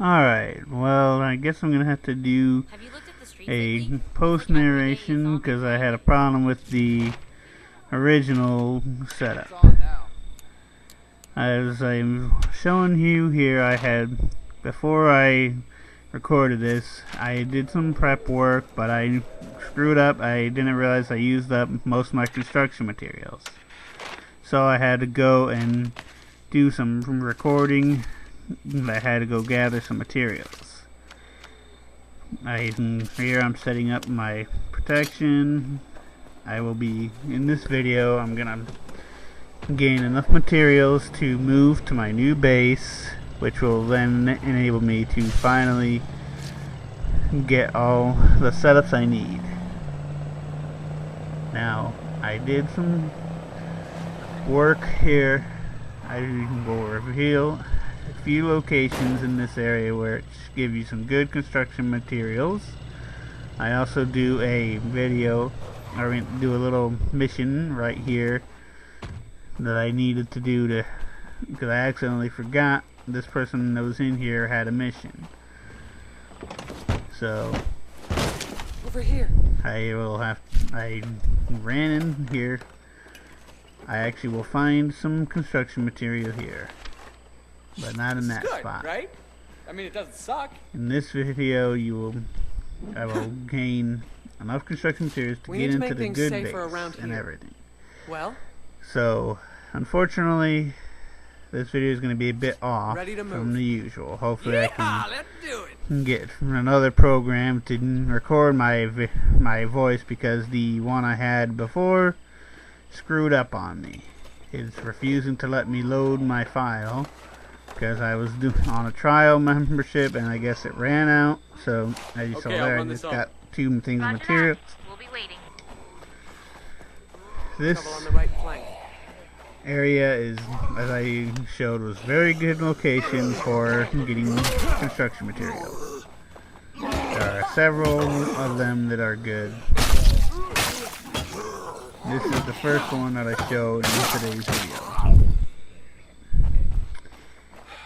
Alright, well, I guess I'm gonna have to do a post narration because I had a problem with the original setup. As I'm showing you here, before I recorded this, I did some prep work, but I screwed up. I didn't realize I used up most of my construction materials. So I had to go and do some recording. I had to go gather some materials. Here I'm setting up my protection. In this video, I'm gonna gain enough materials to move to my new base, which will then enable me to finally get all the setups I need. Now, I did some work here. I will reveal a few locations in this area where it give you some good construction materials. I also do a video, or do a little mission right here that I needed to do because I accidentally forgot this person that was in here had a mission. So over here. I ran in here. I actually will find some construction material here, but not in that spot. Right? I mean, it doesn't suck. In this video, I will gain enough construction materials to get into the good base and everything. Well, so unfortunately, this video is going to be a bit off from the usual. Hopefully, I can get another program to record my voice because the one I had before screwed up on me. It's refusing to let me load my file because I was on a trial membership and I guess it ran out. So as you saw there, I just got two things of materials. We'll be waiting. This area is, as I showed, was very good location for getting construction materials. There are several of them that are good. This is the first one that I showed in today's video.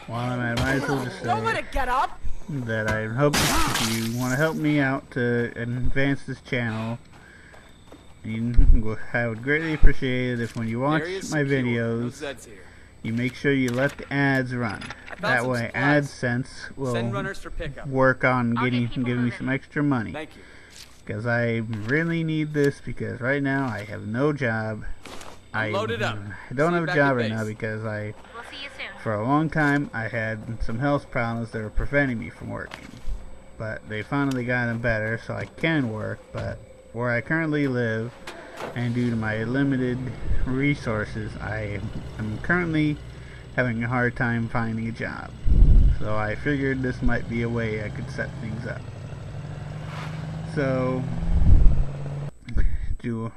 While I'm at it, I might as well just say that I hope if you want to help me out to advance this channel, I would greatly appreciate it if when you watch my videos, you make sure you let the ads run. That way AdSense will work on giving me some extra money. Because I really need this because right now I have no job. I don't have a job right now because for a long time I had some health problems that were preventing me from working. But they finally got them better so I can work, but where I currently live and due to my limited resources, I am currently having a hard time finding a job. So I figured this might be a way I could set things up. So,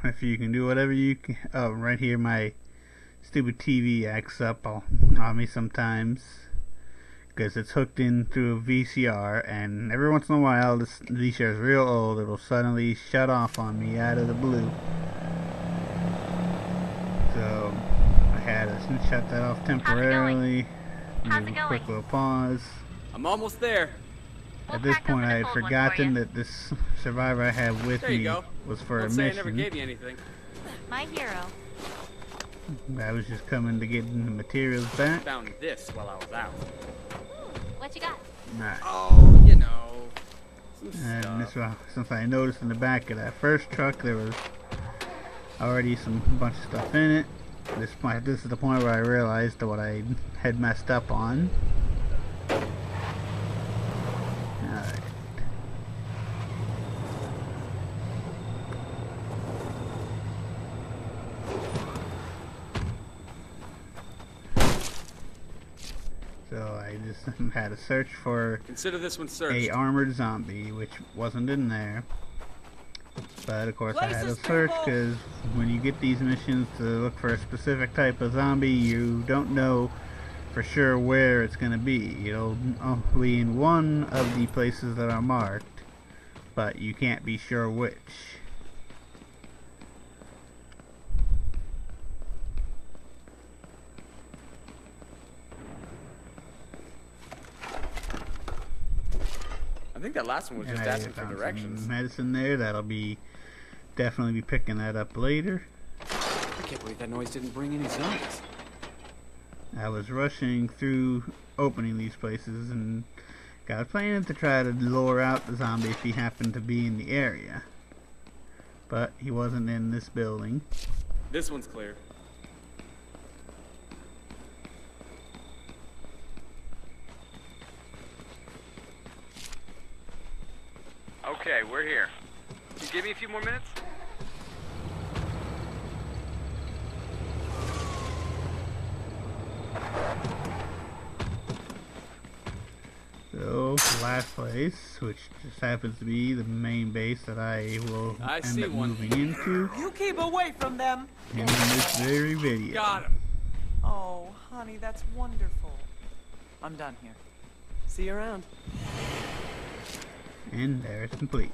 if you can do whatever you can. Oh, right here, my stupid TV acts up on me sometimes because it's hooked in through a VCR, and every once in a while, this VCR is real old. It'll suddenly shut off on me out of the blue. So, I had to shut that off temporarily. Quick little pause. I'm almost there. At this point, I had forgotten that this survivor I had with me was for a mission. I never gave you anything. My hero. I was just coming to get the materials back. Found this while I was out. What you got? Right. Oh, you know. And this one, since I noticed in the back of that first truck there was already a bunch of stuff in it. This is the point where I realized what I had messed up on. Alright. So I just had to search for Consider this one searched. a armored zombie, which wasn't in there. But of course I had to search because when you get these missions to look for a specific type of zombie, you don't know for sure where it's going to be. It'll be in one of the places that are marked, but you can't be sure which. I think that last one was And just I asking for found directions. some medicine there. That'll be definitely be picking that up later. I can't believe that noise didn't bring any zombies. I was rushing through opening these places and got planning to try to lure out the zombie if he happened to be in the area. But he wasn't in this building. This one's clear. Okay, we're here. Can you give me a few more minutes? So, the last place, which just happens to be the main base that I will end up moving into. You keep away from them. In this very video. Got him. Oh, honey, that's wonderful. I'm done here. See you around. And there it's complete.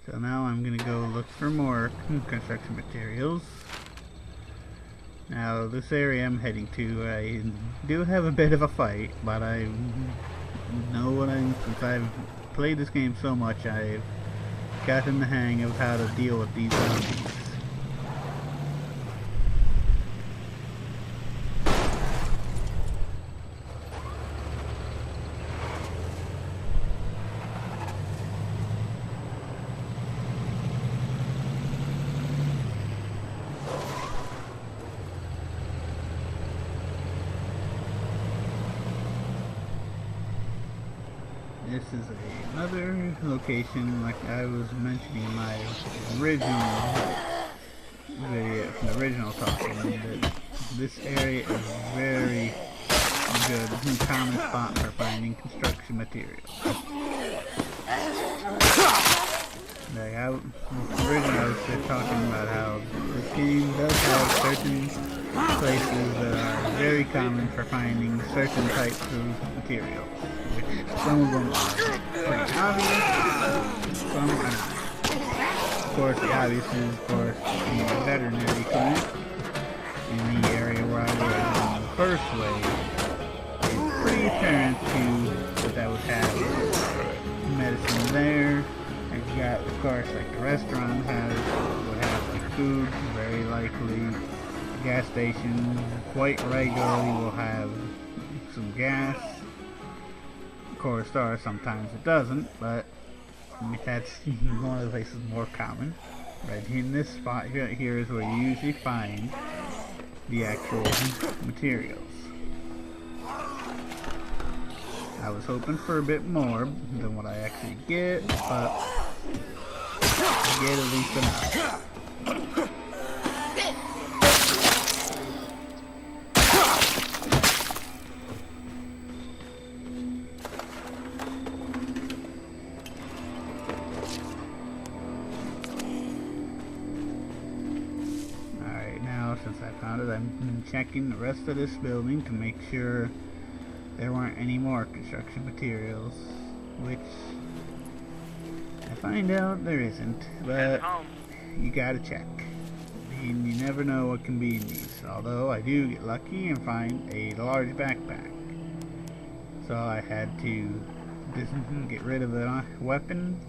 So now I'm gonna go look for more construction materials. Now this area I'm heading to, I do have a bit of a fight, but I know what since I've played this game so much, I've gotten the hang of how to deal with these zombies. This is another location, like I was mentioning in my original video, from the original talking, that this area is very good and common spot for finding construction materials. Like originally I was just talking about how this game does have certain places that are very common for finding certain types of materials. Some of them are pretty obvious, some are not. Of course, the obvious is, of course, the veterinary clinic in the area where I was in the first way. It's pretty apparent to that would have medicine there. And you got, of course, like the restaurant would have like food, very likely. The gas station quite regularly will have some gas. Core Star, sometimes it doesn't, but that's one of the places more common. Right in this spot here is where you usually find the actual materials. I was hoping for a bit more than what I actually get, but I get at least enough. Since I found it, I'm checking the rest of this building to make sure there weren't any more construction materials, which I find out there isn't, but you gotta check. I mean, you never know what can be in these, although I do get lucky and find a large backpack. So I had to get rid of the weapon,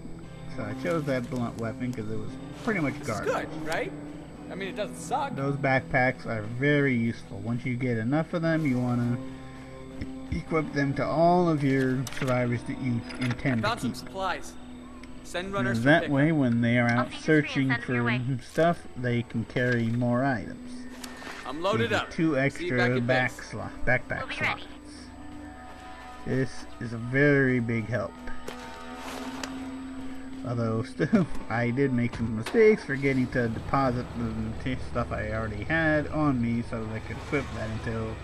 so I chose that blunt weapon because it was pretty much garbage. It's good, right? I mean, it doesn't suck. Those backpacks are very useful. Once you get enough of them, you want to equip them to all of your survivors that you intend to Found some keep. supplies. Send runners And for that pickup. way, when they are out Okay, just searching send them your for way. stuff, they can carry more items. I'm loaded Maybe up. 2 See you extra back at base. backpack We'll be slots. ready. This is a very big help. Although still, I did make some mistakes forgetting to deposit the stuff I already had on me so that I could equip that until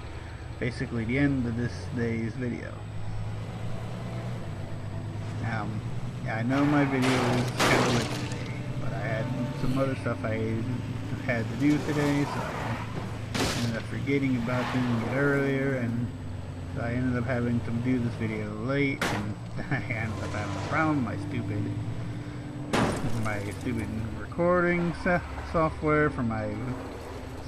basically the end of this day's video. I know my video is kind of late today, but I had some other stuff I had to do today, so I ended up forgetting about doing it earlier, and so I ended up having to do this video late, and I ended up having a problem with my stupid recording software for my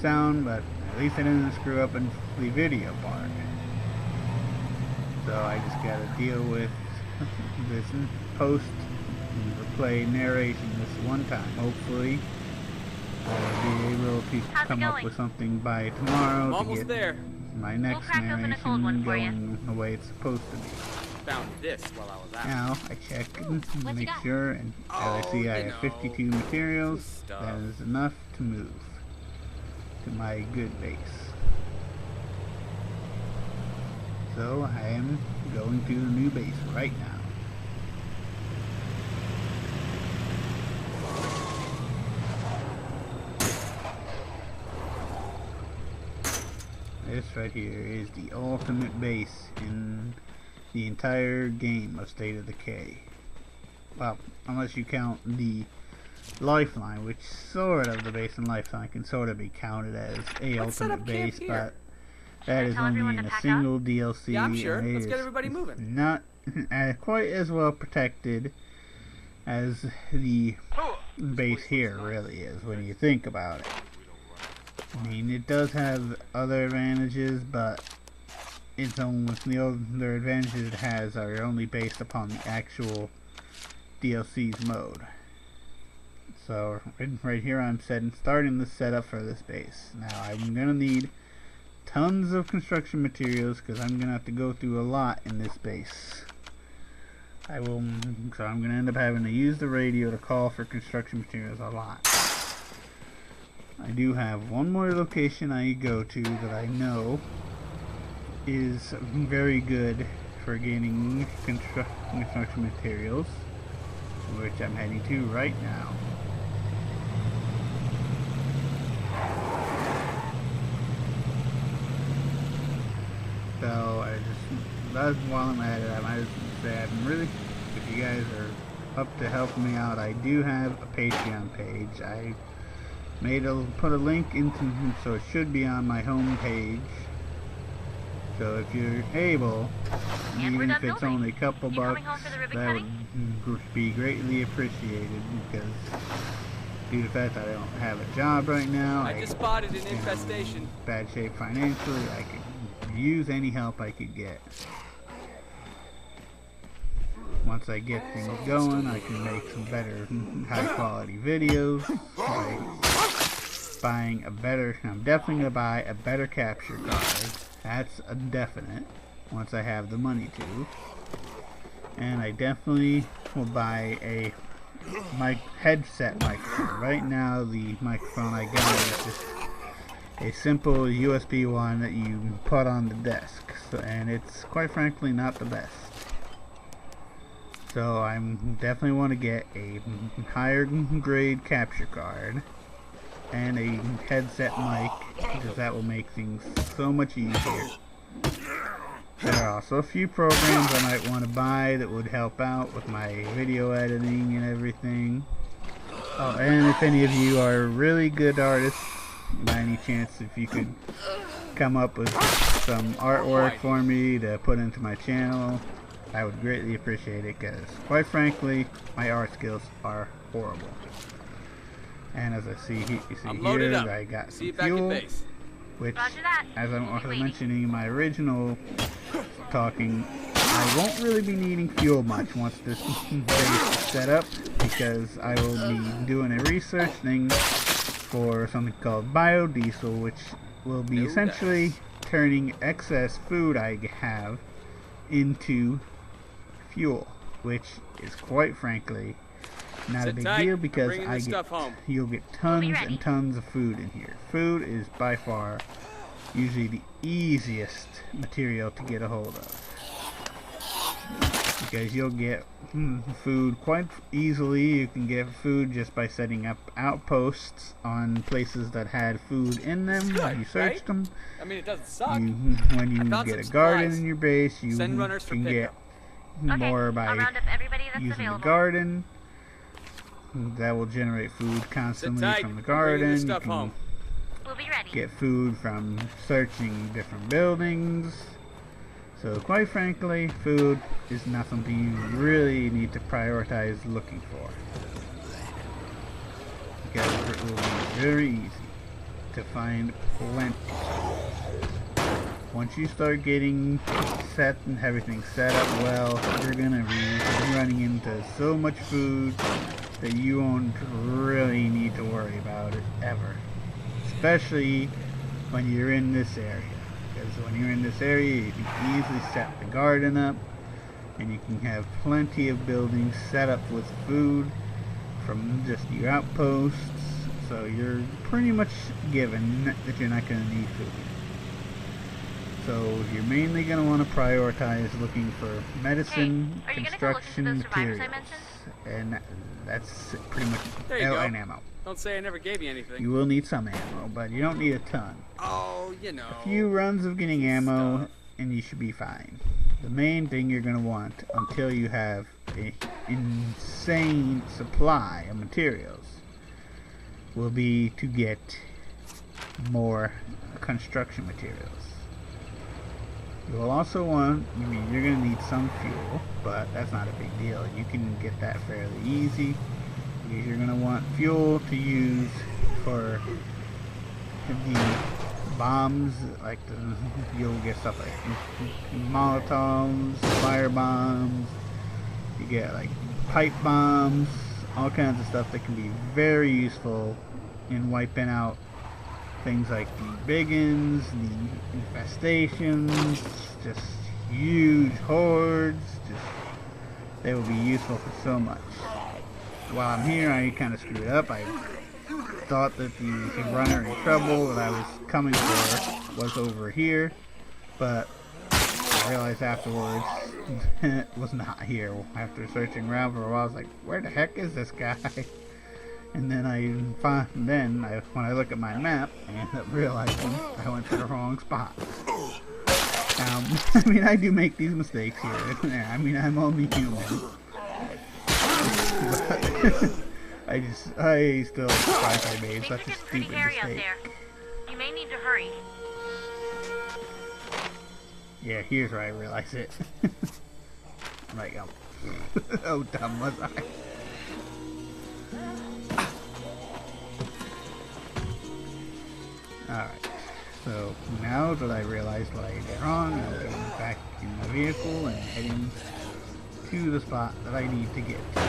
sound, but at least I didn't screw up in the video part. So I just gotta deal with this post play narration this one time. Hopefully I'll be able to How's it come up going? with something by tomorrow I'm to almost get there. my next crack open a cold one narration for ya. going the way it's supposed to be. Found this while I was out. Now I check to What you make got? sure, and as I Oh, see I you have know, 52 materials. stuff. That is enough to move to my good base. So I am going to the new base right now. This right here is the ultimate base in the entire game of State of Decay. Well, unless you count the Lifeline, which sort of the base in Lifeline can sort of be counted as a Let's set ultimate up camp base, here. but that is tell only everyone in to a pack single DLC. Yeah, I'm sure. And it Let's get is everybody moving. Not quite as well protected as the base here really is when you think about it. I mean, it does have other advantages, but it's almost the other advantages it has are only based upon the actual DLC's mode. So right here I'm starting the setup for this base. Now I'm gonna need tons of construction materials because I'm gonna have to go through a lot in this base. So I'm gonna end up having to use the radio to call for construction materials a lot. I do have one more location I go to that I know is very good for gaining construction materials, which I'm heading to right now. So while I'm at it, I might just say if you guys are up to helping me out, I do have a Patreon page. I put a link into, so it should be on my home page. So if you're able, And we're even done if it's building. only a couple You bucks, coming home for the ribbon that cutting? would be greatly appreciated, because due to the fact that I don't have a job right now, I just spotted an infestation. bad shape financially, I could use any help I could get. Once I get things going, I can make some better high quality videos by buying a better, I'm definitely going to buy a better capture card. That's a definite, once I have the money to. And I definitely will buy a headset microphone. Right now the microphone I got is just a simple USB one that you put on the desk, and it's quite frankly not the best. So I'm definitely want to get a higher grade capture card and a headset mic, because that will make things so much easier. There are also a few programs I might want to buy that would help out with my video editing and everything. Oh, and if any of you are really good artists, by any chance, if you could come up with some artwork for me to put into my channel, I would greatly appreciate it, because quite frankly, my art skills are horrible. And as I see I'm loaded here, up. I got See you some back at fuel, base. which, Roger that. as I was Waiting. mentioning in my original talking, I won't really be needing fuel much once this base is set up, because I will be doing a research thing for something called biodiesel, which will be essentially turning excess food I have into fuel, which is quite frankly not a Sit big tight. deal, I'm because bringing this stuff home. you'll get tons ready. and tons of food in here. Food is by far usually the easiest material to get a hold of, because you'll get food quite easily. You can get food just by setting up outposts on places that had food in them. Good, You searched right? them. I mean, it doesn't suck. When you found get a some garden supplies. in your base, you Send runners for can get pickup. more I'll by round up everybody that's using available. the garden. That will generate food constantly tight. from the I'm bringing garden. this You stuff can home. We'll be ready. get food from searching different buildings. So quite frankly, food is not something you really need to prioritize looking for, because it will be very easy to find plenty once you start getting set and everything set up well, you're gonna be running into so much food that you won't really need to worry about it ever. Especially when you're in this area. Because when you're in this area, you can easily set the garden up, and you can have plenty of buildings set up with food from just your outposts. So you're pretty much given that you're not going to need food. So you're mainly going to want to prioritize looking for medicine, hey, construction materials, and that's pretty much and ammo. Don't say I never gave you anything. You will need some ammo, but you don't need a ton. Oh, you know. A few runs of getting ammo, and you should be fine. The main thing you're going to want until you have an insane supply of materials will be to get more construction materials. You will also want, you're going to need some fuel, but that's not a big deal. You can get that fairly easy. You're going to want fuel to use for the bombs, like you'll get stuff like Molotovs, fire bombs, you get like pipe bombs, all kinds of stuff that can be very useful in wiping out things like the biggins, the infestations, just huge hordes. They will be useful for so much. While I'm here, I kind of screwed up. I thought that the runner in trouble that I was coming for was over here, but I realized afterwards it was not here. After searching around for a while, I was like, where the heck is this guy? And then when I look at my map, I end up realizing I went to the wrong spot. I mean, I do make these mistakes here. I mean, I'm only human. But I still surprised I made such a stupid mistake. You may need to hurry. Yeah, here's where I realize it. I'm like, oh, dumb was I? Alright, so now that I realized what I did wrong, I'm going back in my vehicle and heading to the spot that I need to get to.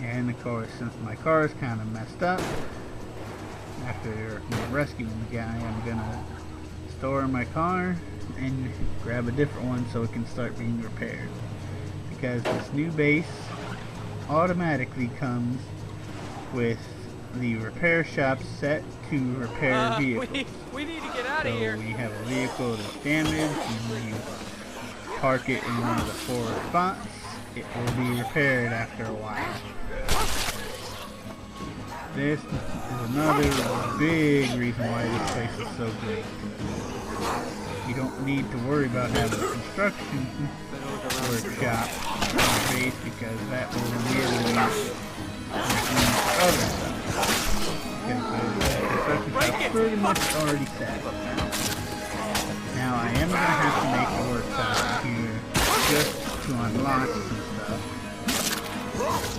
And of course, since my car is kind of messed up, after rescuing the guy, I'm gonna store my car and grab a different one so it can start being repaired. Because this new base automatically comes with the repair shop set to repair vehicles. We need to get out of here. So you have a vehicle that's damaged, and when you park it in one of the 4 spots, it will be repaired after a while. This is another big reason why this place is so great. You don't need to worry about having a construction workshop on the base, because that will immediately other stuff. Because the construction shop's pretty much already set. Now I am going to have to make a workshop here just to unlock some stuff.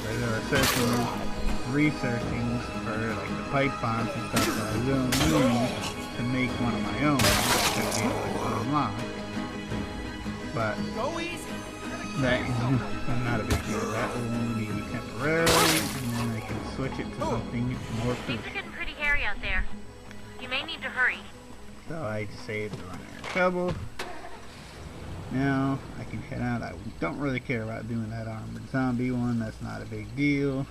There are certain researchings for like the pipe bombs and stuff that I will need to make one of my own to be able to unlock. But that is not a big deal. That will only be temporarily, and then I can switch it to something more Things are getting pretty hairy out there. You may need to hurry. So I saved the runner in trouble. Now I can head out. I don't really care about doing that armored zombie one. That's not a big deal.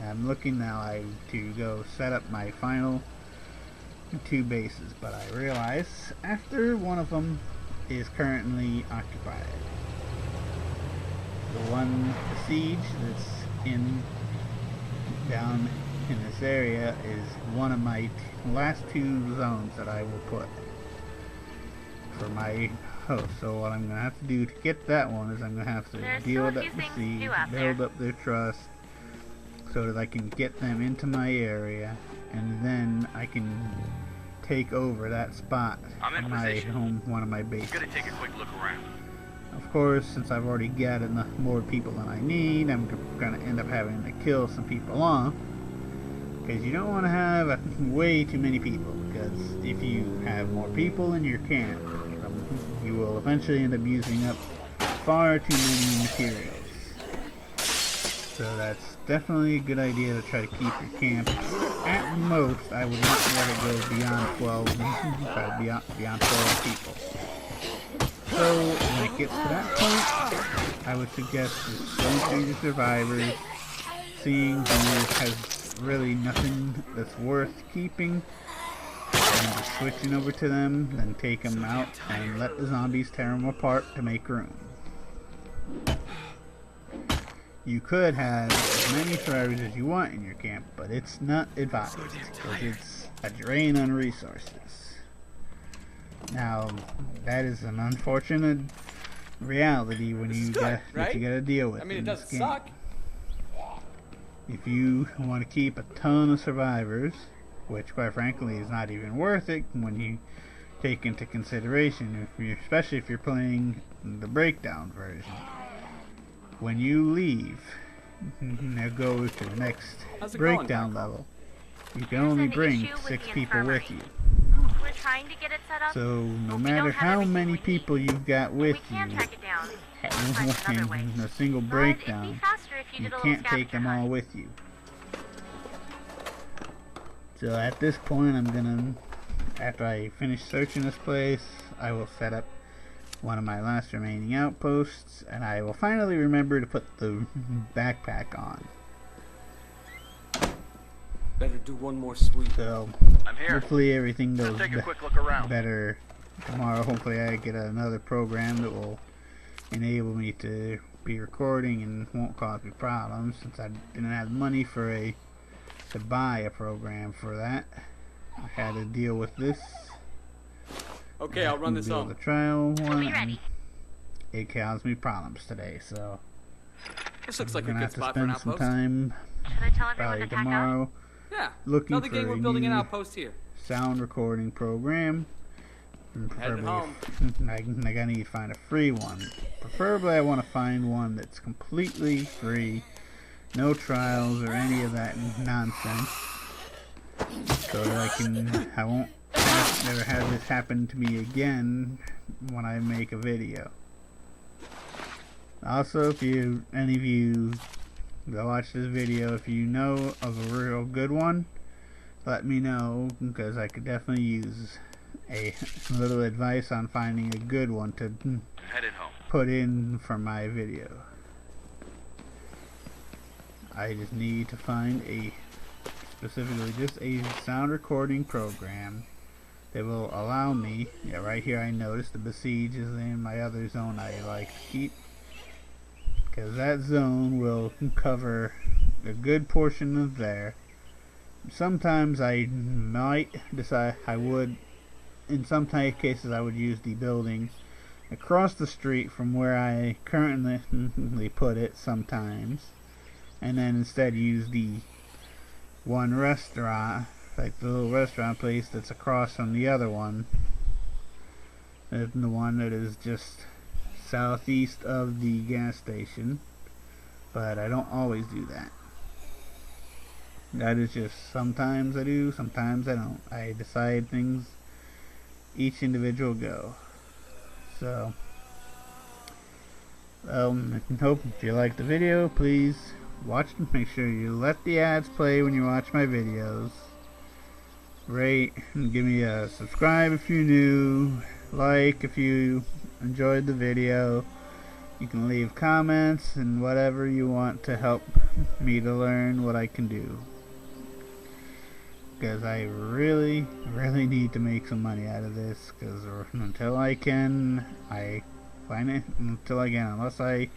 I'm looking now to go set up my final 2 bases, but I realize after one of them is currently occupied. The siege that's down in this area is one of my last 2 zones that I will put for my host. So what I'm going to have to do to get that one is I'm going to have to deal with the siege, build up their trust, so that I can get them into my area, and then I can take over that spot in my home, one of my bases. Gonna take a quick look around. Of course, since I've already got enough more people than I need, I'm gonna end up having to kill some people off. because you don't want to have way too many people, because if you have more people in your camp, you will eventually end up using up far too many materials. So that's definitely a good idea to try to keep your camp. At most, I would not let it go beyond 12, beyond 12 people. So when it gets to that point, I would suggest just going through your survivors, seeing who has really nothing that's worth keeping, and just switching over to them, then take them out and let the zombies tear them apart to make room. You could have as many survivors as you want in your camp, but it's not advised, because it's a drain on resources. Now, that is an unfortunate reality when you gotta deal with. I mean, it doesn't game. suck. If you want to keep a ton of survivors, which quite frankly is not even worth it when you take into consideration, especially if you're playing the breakdown version. When you leave, now go to the next breakdown level, you can only bring 6 people with you. We're trying to get it set up. So no matter how many people you've got with you in a single breakdown, you can't take them all with you. So at this point, I'm gonna, after I finish searching this place, I will set up one of my last remaining outposts, and I will finally remember to put the backpack on. Better do one more sweep. So I'm here. hopefully everything goes Take a quick look around. better tomorrow. Hopefully I get another program that will enable me to be recording and won't cause me problems, since I didn't have money to buy a program for that. I had to deal with this. Okay, I'll run this home. The trial one. Be ready. It caused me problems today, so This looks like a I'm gonna good have to spot for an spend some outpost. time, Should I tell everyone probably to pack up? tomorrow, Yeah. looking Tell the for gang we're a building an new outpost here. sound recording program. And Headed home. I gotta need to find a free one. Preferably I want to find one that's completely free, no trials or any of that nonsense, so that I won't never have this happen to me again when I make a video. Also, if any of you that watch this video, if you know of a real good one, let me know, because I could definitely use a little advice on finding a good one to Headed home. put in for my video. I just need to find specifically just a sound recording program that will allow me, right here I noticed the Besiege is in my other zone I like to keep, because that zone will cover a good portion of there. Sometimes I might decide in some cases I would use the building across the street from where I currently put it sometimes, and then instead use the one restaurant, like the little restaurant place that's across from the other one, and the one that is just southeast of the gas station. But I don't always do that. That is just sometimes I do, sometimes I don't. I decide things each individual go. So hope if you like the video, please make sure you let the ads play when you watch my videos. Rate and give me a subscribe if you're new, like if you enjoyed the video. You can leave comments and whatever you want to help me to learn what I can do, because I really need to make some money out of this, because until I can, unless I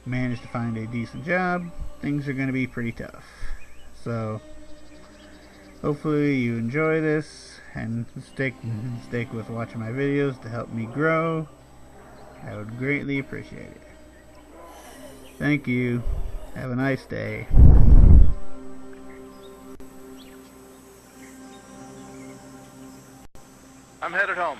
manage to find a decent job, things are going to be pretty tough. So hopefully you enjoy this and stick with watching my videos to help me grow. I would greatly appreciate it. Thank you. Have a nice day. I'm headed home.